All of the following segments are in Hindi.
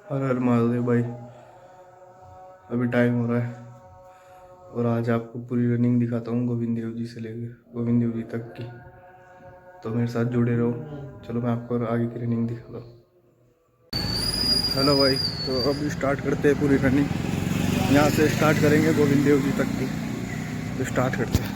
हर हर महादेव भाई। अभी टाइम हो रहा है और आज आपको पूरी रनिंग दिखाता हूँ गोविंद देव जी से लेकर गोविंद देव जी तक की। तो मेरे साथ जुड़े रहो। चलो मैं आपको आगे की रनिंग दिखाता हूँ। हेलो भाई, तो अभी स्टार्ट करते हैं पूरी रनिंग। यहाँ से स्टार्ट करेंगे गोविंद देव जी तक की। तो स्टार्ट करते हैं।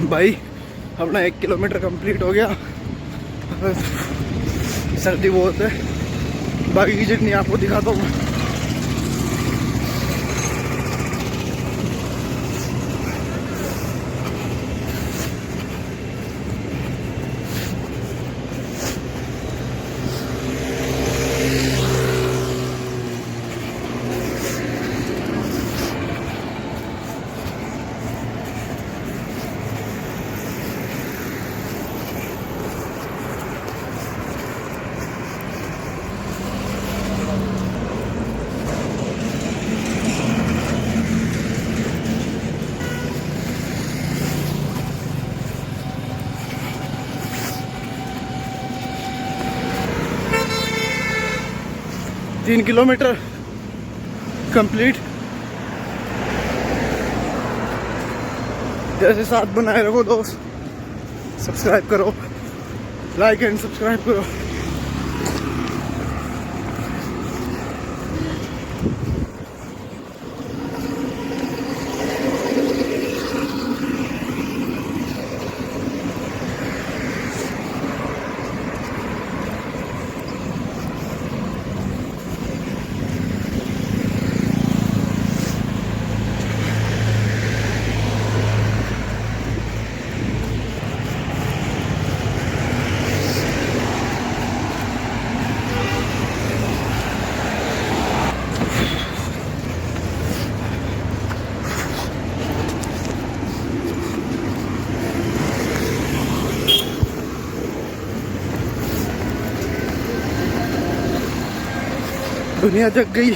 भाई अपना 1 किलोमीटर कंप्लीट हो गया। सर्दी बहुत है, बाकी की जितनी आपको दिखाता हूँ। तीन किलोमीटर कंप्लीट। जैसे साथ बनाए रखो दोस्त, सब्सक्राइब करो, लाइक एंड सब्सक्राइब करो। दुनिया जग गई,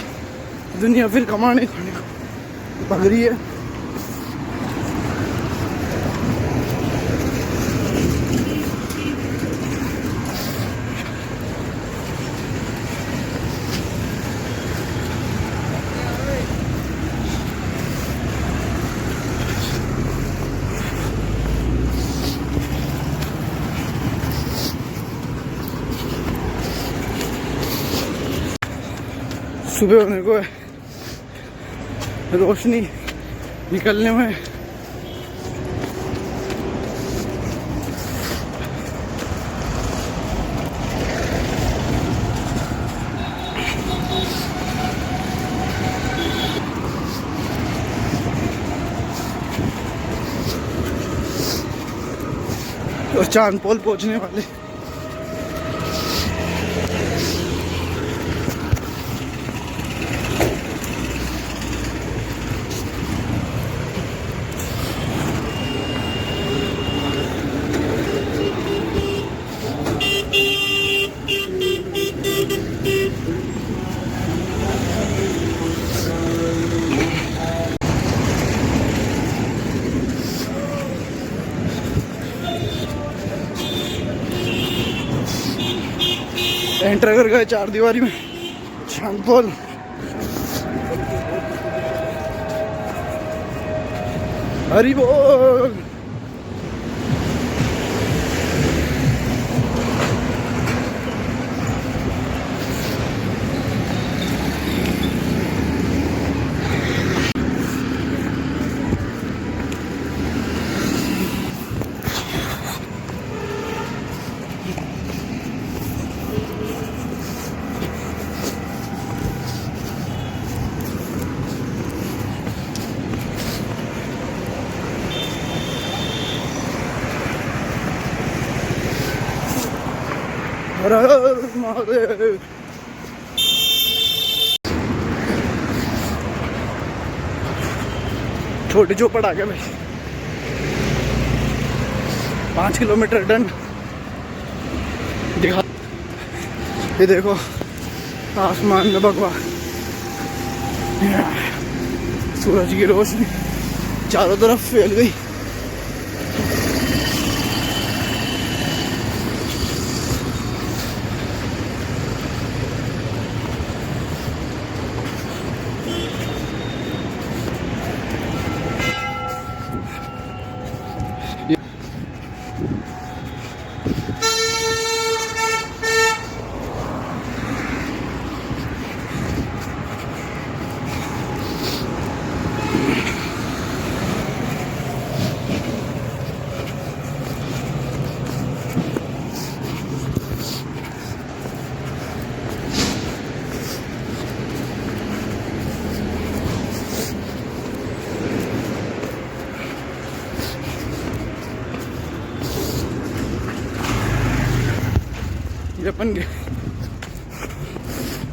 दुनिया फिर कमाने खाने को भाग रही है। सुबह होने को है, रोशनी निकलने में। और चांद पोल पहुंचने वाले। एंटर कर गए 4 दीवारी में, चांद पोल। हरी बोल। हर हर महादेव। छोटी चौपड़ आ गया भाई। 5 किलोमीटर डन। दिखा, ये देखो आसमान में भगवा सूरज की रोशनी चारों तरफ फैल गई।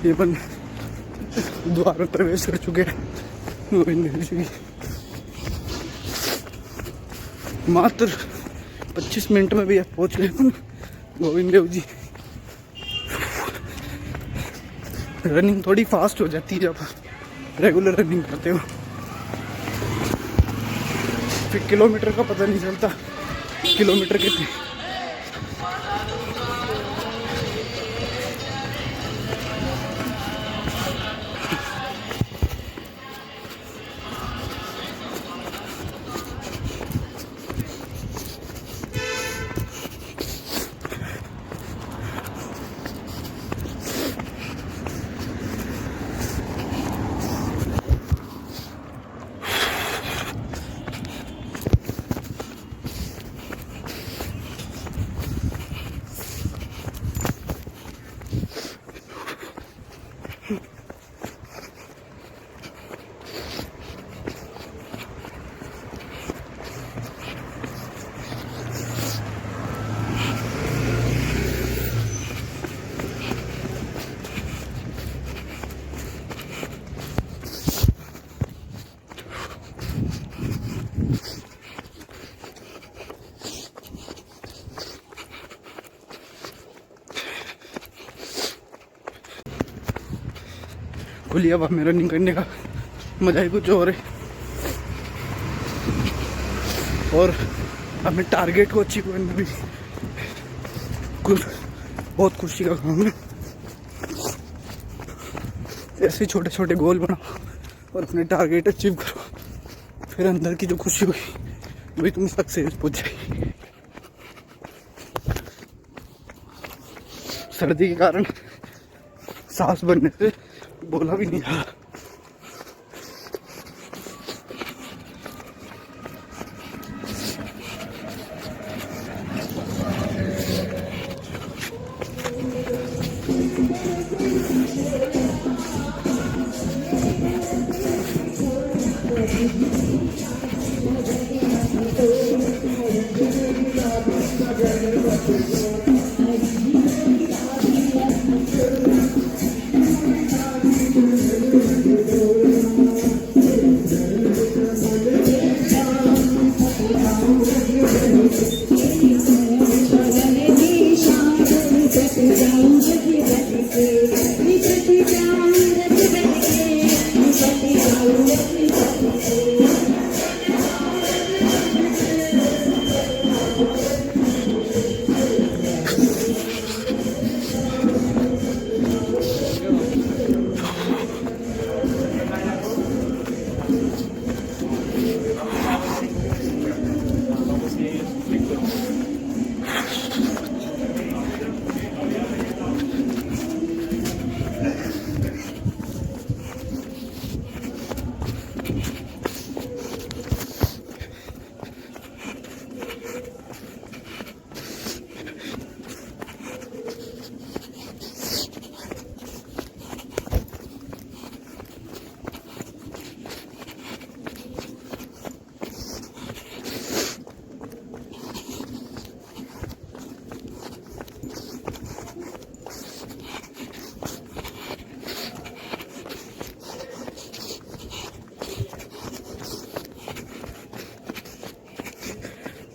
ये अपन द्वार में प्रवेश कर चुके हैं गोविंद देव जी। मात्र 25 मिनट में भी पहुंच गए अपन गोविंद देव जी। रनिंग थोड़ी फास्ट हो जाती है जब रेगुलर रनिंग करते हो, फिर किलोमीटर का पता नहीं चलता किलोमीटर कितने। खुली हवा में रनिंग करने का मजा ही कुछ और है। और अपने टारगेट को अचीव करना भी बहुत खुशी का काम है। ऐसे छोटे छोटे गोल बनाओ और अपने टारगेट अचीव करो, फिर अंदर की जो खुशी हुई वही तुम सक्सेस पहुंच जाएगी। सर्दी के कारण सांस भरने से बोला भी नहीं था।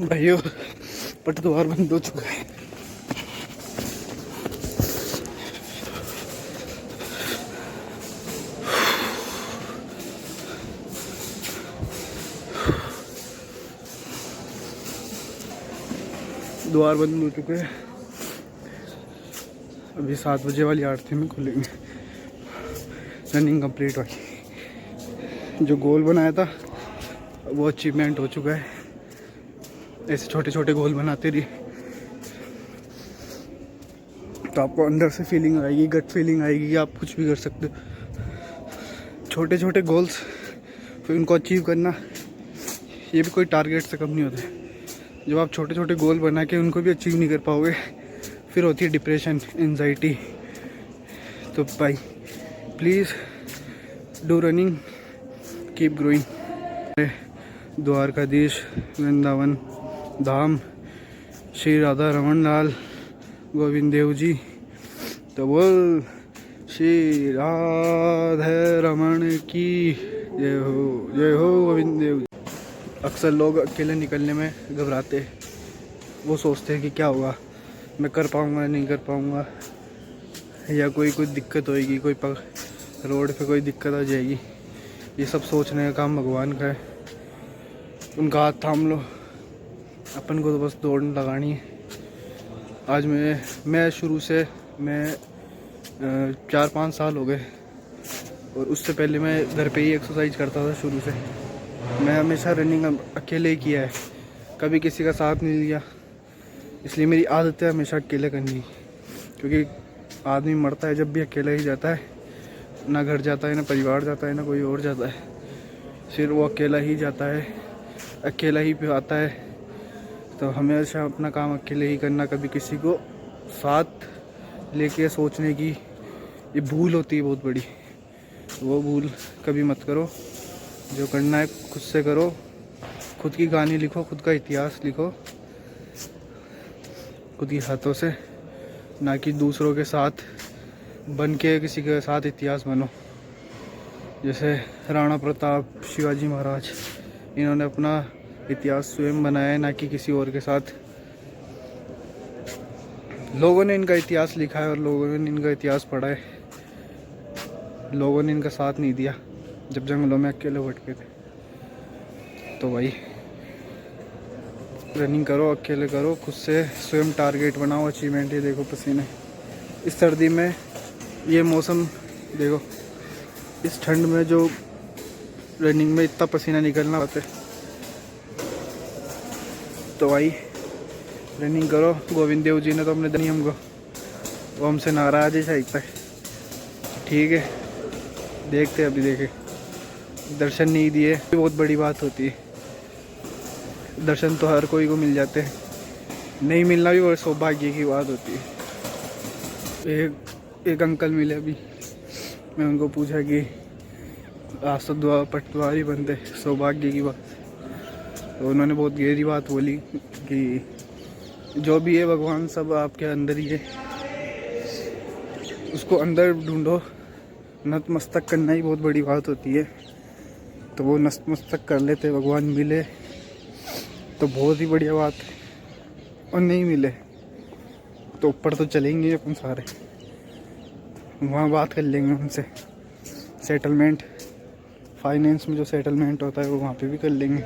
भाइयों पटद्वार बंद हो चुका है। द्वार बंद हो चुके हैं। अभी 7 बजे वाली आरती में खुलेंगे। रनिंग कंप्लीट हुई, जो गोल बनाया था वो अचीवमेंट हो चुका है। ऐसे छोटे छोटे गोल बनाते रहिए तो आपको अंदर से फीलिंग आएगी, गट फीलिंग आएगी कि आप कुछ भी कर सकते हो। छोटे छोटे गोल्स फिर उनको अचीव करना, ये भी कोई टारगेट से कम नहीं होते। जब आप छोटे छोटे गोल बना के उनको भी अचीव नहीं कर पाओगे, फिर होती है डिप्रेशन, एंजाइटी। तो भाई please do running, keep growing. Dwarkadhish, Vrindavan Dham, Shri Radha Raman Lal Govind Dev ji, तो बोल श्री राधे रमन की जय हो, जय हो गोविंद देव जी। अक्सर लोग अकेले निकलने में घबराते, वो सोचते हैं कि क्या होगा, मैं कर पाऊँगा नहीं कर पाऊँगा, या कोई दिक्कत होएगी, रोड पे कोई दिक्कत आ जाएगी। ये सब सोचने का काम भगवान का है, उनका हाथ थाम लो, अपन को तो बस दौड़ लगानी है। आज मैं शुरू से 4-5 साल हो गए, और उससे पहले मैं घर पे ही एक्सरसाइज करता था शुरू से। मैं हमेशा रनिंग अकेले ही किया है, कभी किसी का साथ नहीं लिया, इसलिए मेरी आदत है हमेशा अकेले करनी की। क्योंकि आदमी मरता है जब भी अकेला ही जाता है, ना घर जाता है, ना परिवार जाता है, ना कोई और जाता है, फिर वो अकेला ही जाता है, अकेला ही पे आता है। तो हमेशा अपना काम अकेले ही करना, कभी किसी को साथ लेके सोचने की ये भूल होती है बहुत बड़ी। वो भूल कभी मत करो, जो करना है खुद से करो, खुद की कहानी लिखो, खुद का इतिहास लिखो खुद के हाथों से, ना कि दूसरों के साथ बन के किसी के साथ इतिहास बनो। जैसे राणा प्रताप, शिवाजी महाराज, इन्होंने अपना इतिहास स्वयं बनाया है, ना कि किसी और के साथ। लोगों ने इनका इतिहास लिखा है और लोगों ने इनका इतिहास पढ़ा है, लोगों ने इनका साथ नहीं दिया जब जंगलों में अकेले भटके थे। तो भाई रनिंग करो, अकेले करो, खुद से स्वयं टारगेट बनाओ, अचीवमेंट। ये देखो पसीने, इस सर्दी में ये मौसम देखो, इस ठंड में जो रनिंग में इतना पसीना निकलना होता है। तो भाई रनिंग करो। गोविंद देव जी ने तो अपने नियम को, वो हमसे नाराज है शायद तक, ठीक है, देखते अभी देखे। दर्शन नहीं दिए बहुत बड़ी बात होती है, दर्शन तो हर कोई को मिल जाते हैं, नहीं मिलना भी बड़े सौभाग्य की बात होती है। एक अंकल मिले अभी, मैं उनको पूछा कि आज तो पटवारी बनते, सौभाग्य की बात। तो उन्होंने बहुत गहरी बात बोली कि जो भी है भगवान सब आपके अंदर ही है, उसको अंदर ढूंढो। नतमस्तक करना ही बहुत बड़ी बात होती है, तो वो नतमस्तक कर लेते, भगवान मिले तो बहुत ही बढ़िया बात है, और नहीं मिले तो ऊपर तो चलेंगे अपन सारे, वहाँ बात कर लेंगे उनसे, सेटलमेंट, फाइनेंस में जो सेटलमेंट होता है वो वहाँ पे भी कर लेंगे।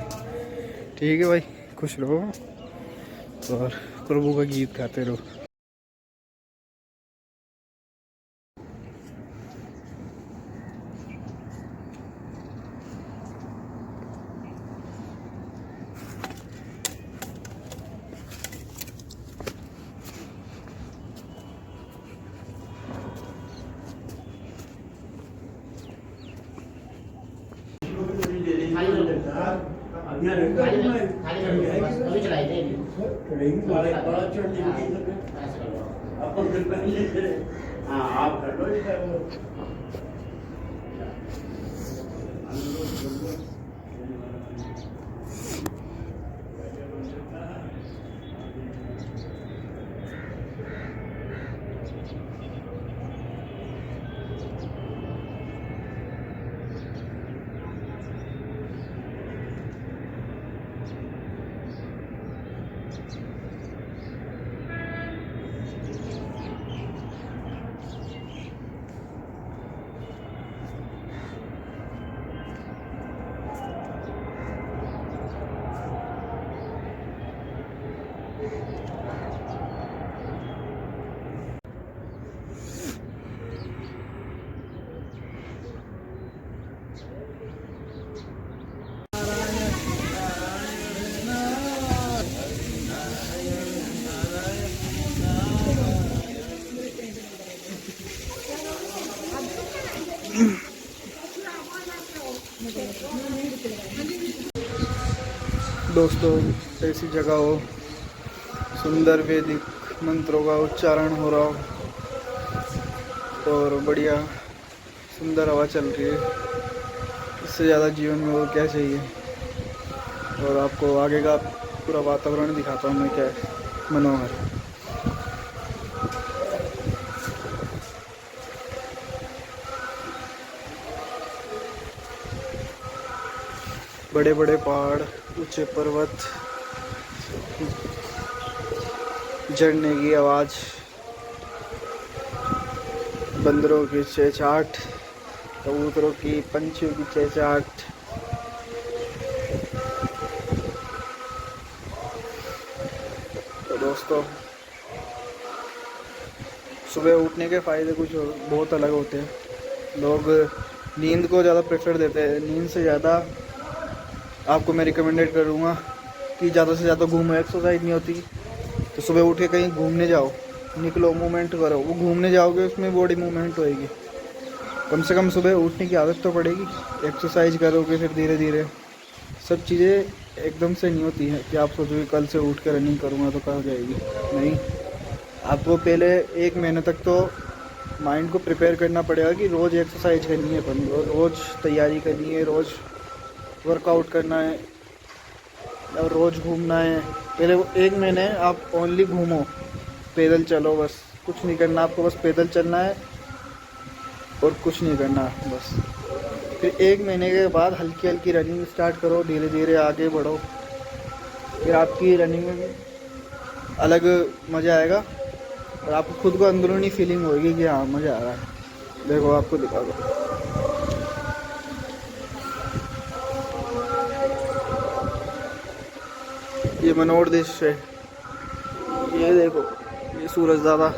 ठीक है भाई, खुश रहो और प्रभु का गीत गाते रहो। आप कर लो। दोस्तों ऐसी जगह हो, सुंदर वैदिक मंत्रों का उच्चारण हो रहा हो और बढ़िया सुंदर हवा चल रही है, इससे ज़्यादा जीवन में और क्या चाहिए। और आपको आगे का पूरा वातावरण दिखाता हूँ मैं, क्या है मनोहर। बड़े बड़े पहाड़, ऊंचे पर्वत, झरने की आवाज़, बंदरों की चहचहाट, कबूतरों की, पंछियों की चहचहाट। तो दोस्तों सुबह उठने के फ़ायदे कुछ बहुत अलग होते हैं। लोग नींद को ज़्यादा प्रेफर देते हैं। नींद से ज़्यादा आपको मैं रिकमेंडेड करूँगा कि ज़्यादा से ज़्यादा घूमो। एक्सरसाइज नहीं होती तो सुबह उठ के कहीं घूमने जाओ, निकलो, मूवमेंट करो। वो घूमने जाओगे उसमें बॉडी मूवमेंट होएगी। कम से कम सुबह उठने की आदत तो पड़ेगी। एक्सरसाइज करोगे फिर धीरे धीरे सब चीज़ें एकदम से नहीं होती हैं कि आप सोचोगे कल से उठ के रनिंग करूँगा तो कल जाएगी। नहीं, आपको पहले 1 महीने तक तो माइंड को प्रिपेयर करना पड़ेगा कि रोज़ एक्सरसाइज करनी है, अपन रोज़ तैयारी करनी है, रोज़ वर्कआउट करना है और रोज़ घूमना है। पहले वो 1 महीने आप ओनली घूमो, पैदल चलो, बस कुछ नहीं करना आपको, बस पैदल चलना है और कुछ नहीं करना बस। फिर 1 महीने के बाद हल्की हल्की रनिंग स्टार्ट करो, धीरे धीरे आगे बढ़ो। फिर आपकी रनिंग में अलग मज़ा आएगा और आपको खुद को अंदरूनी फीलिंग होगी कि हाँ मज़ा आ रहा है। देखो आपको दिखा दो, ये मनोहर दृश्य है। ये देखो, ये सूरज दादा